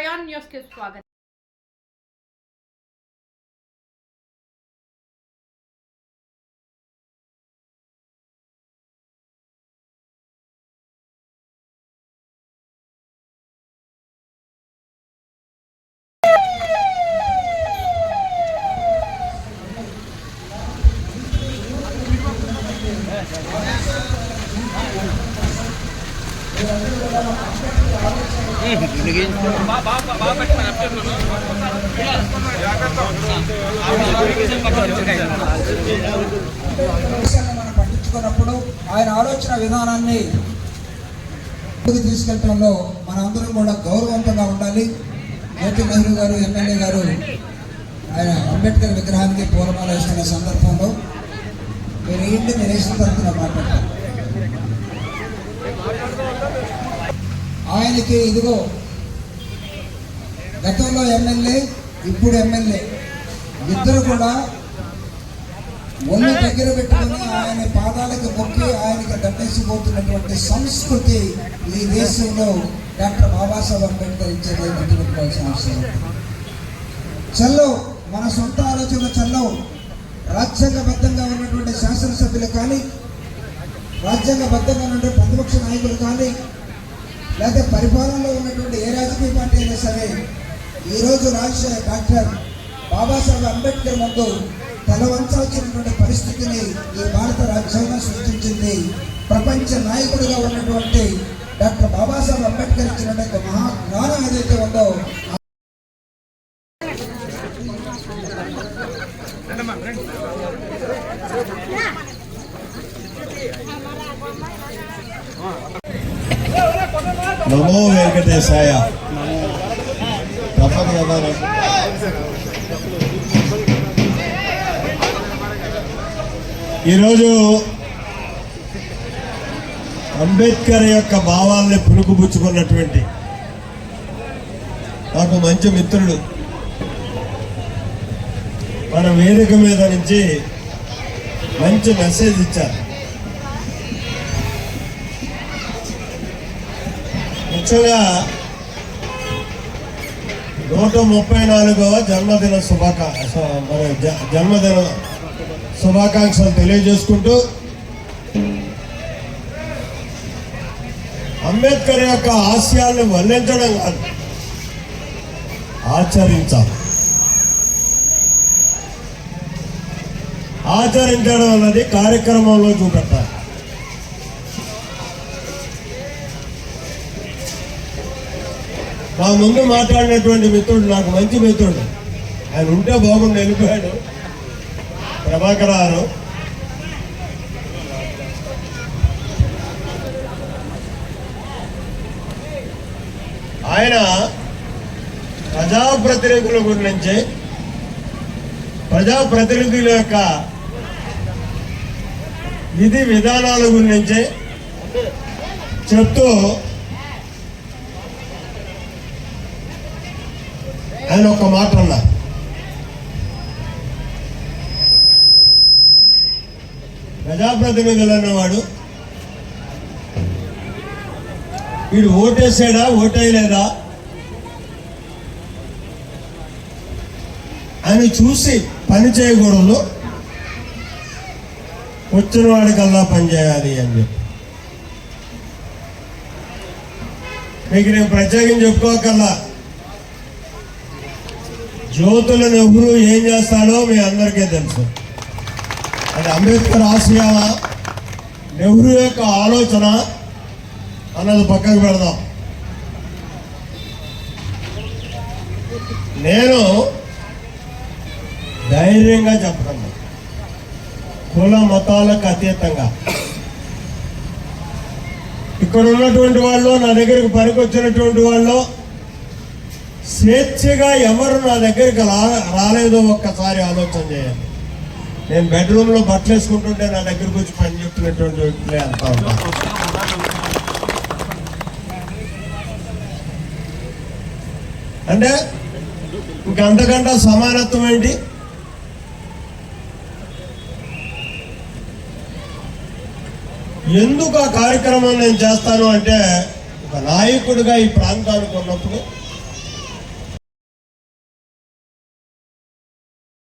Prayan news కి స్వాగతం. మనం పట్టించుకున్నప్పుడు ఆయన ఆలోచన విధానాన్ని తీసుకెళ్లడంలో మనందరం కూడా గౌరవవంతంగా ఉండాలి. జ్యోతి నెహ్రూ గారు ఎమ్మెల్యే గారు ఆయన అంబేద్కర్ విగ్రహానికి పూలమాల వేస్తున్న సందర్భంలో మీరు ఏంటి మీరు వేసిన తరఫున మాట్లాడతారు. ఆయనకి ఇదిగో గతంలో ఎమ్మెల్యే ఇప్పుడు ఎమ్మెల్యే ఇద్దరు కూడా ఒళ్ళు దగ్గర పెట్టుకుని ఆయన పాదాలకు మొక్కి ఆయనకి దండేసిపోతున్నటువంటి సంస్కృతి ఈ దేశంలో డాక్టర్ బాబాసాహెబ్ అంబేద్కర్ ఇచ్చేది గుర్తుపెట్టుకోవాల్సిన అవసరం. చల్లో మన సొంత ఆలోచనలు చల్లవు. రాజ్యాంగబద్ధంగా ఉన్నటువంటి శాసనసభ్యులు కానీ రాజ్యాంగబద్ధంగా ఉన్నటువంటి ప్రతిపక్ష నాయకులు కానీ లేకపోతే పరిపాలనలో ఉన్నటువంటి ఏ రాజకీయ పార్టీ అయినా సరే ఈరోజు డాక్టర్ బాబాసాహెబ్ అంబేద్కర్ ముందు తలవంచాల్సినటువంటి పరిస్థితిని ఈ భారత రాజ్యాంగం సృష్టించింది. ప్రపంచ నాయకుడిగా ఉన్నటువంటి డాక్టర్ బాబాసాహెబ్ అంబేద్కర్ ఇచ్చినటువంటి మహాజ్ఞానం ఏదైతే ఉందో నమో వెంకటేశాయ. తప్పదు కదా. ఈరోజు అంబేద్కర్ యొక్క భావాల్ని పులుకుపుచ్చుకున్నటువంటి నాకు మంచి మిత్రుడు మన వేదిక మీద నుంచి మంచి మెసేజ్ ఇచ్చారు. ముఖ్యంగా 134వ జన్మదిన శుభాకాంక్షలు తెలియజేసుకుంటూ అంబేద్కర్ యొక్క ఆశయాలను వర్ణించడం కాదు, ఆచరించాలి. ఆచరించడం అన్నది కార్యక్రమంలో చూపెట్టాలి. నా ముందు మాట్లాడినటువంటి మిత్రుడు నాకు మంచి మిత్రుడు, ఆయన ఉంటే బాగుండి వెళ్ళిపోయాడు, ప్రభాకర్ గారు. ఆయన ప్రజాప్రతినిధుల గురించి ప్రజాప్రతినిధుల యొక్క విధి విధానాల గురించి చెప్తూ ఆయన ఒక మాట అన్నారు. ప్రజాప్రతినిధులు అన్నవాడు వీడు ఓటేసాడా ఓటేయలేదా అని చూసి పని చేయకూడదు, వచ్చిన వాడికల్లా పని చేయాలి అని చెప్పి. మీకు నేను ప్రత్యేకించి చెప్పుకోకల్లా, జ్యోతుల నెహ్రూ ఏం చేస్తాడో మీ అందరికీ తెలుసు. అది అంబేద్కర్ ఆశయాల నెహ్రూ యొక్క ఆలోచన అన్నది పక్కకు పెడదాం. నేను ధైర్యంగా చెప్తున్నా, కుల మతాలకు అతీతంగా ఇక్కడ ఉన్నటువంటి వాళ్ళు, నా దగ్గరికి పనికొచ్చినటువంటి వాళ్ళు స్వేచ్ఛగా ఎవరు నా దగ్గరికి రాలేదో ఒక్కసారి ఆలోచన చేయాలి. నేను బెడ్రూమ్లో బట్టలు వేసుకుంటుంటే నా దగ్గరకు వచ్చి పని చెప్తున్నటువంటి వ్యక్తులే అంతా ఉంటారు. అంటే ఇంకంతకంటే సమానత్వం ఏంటి? ఎందుకు ఆ కార్యక్రమం నేను చేస్తాను అంటే, ఒక నాయకుడిగా ఈ ప్రాంతానికి ఉన్నప్పుడు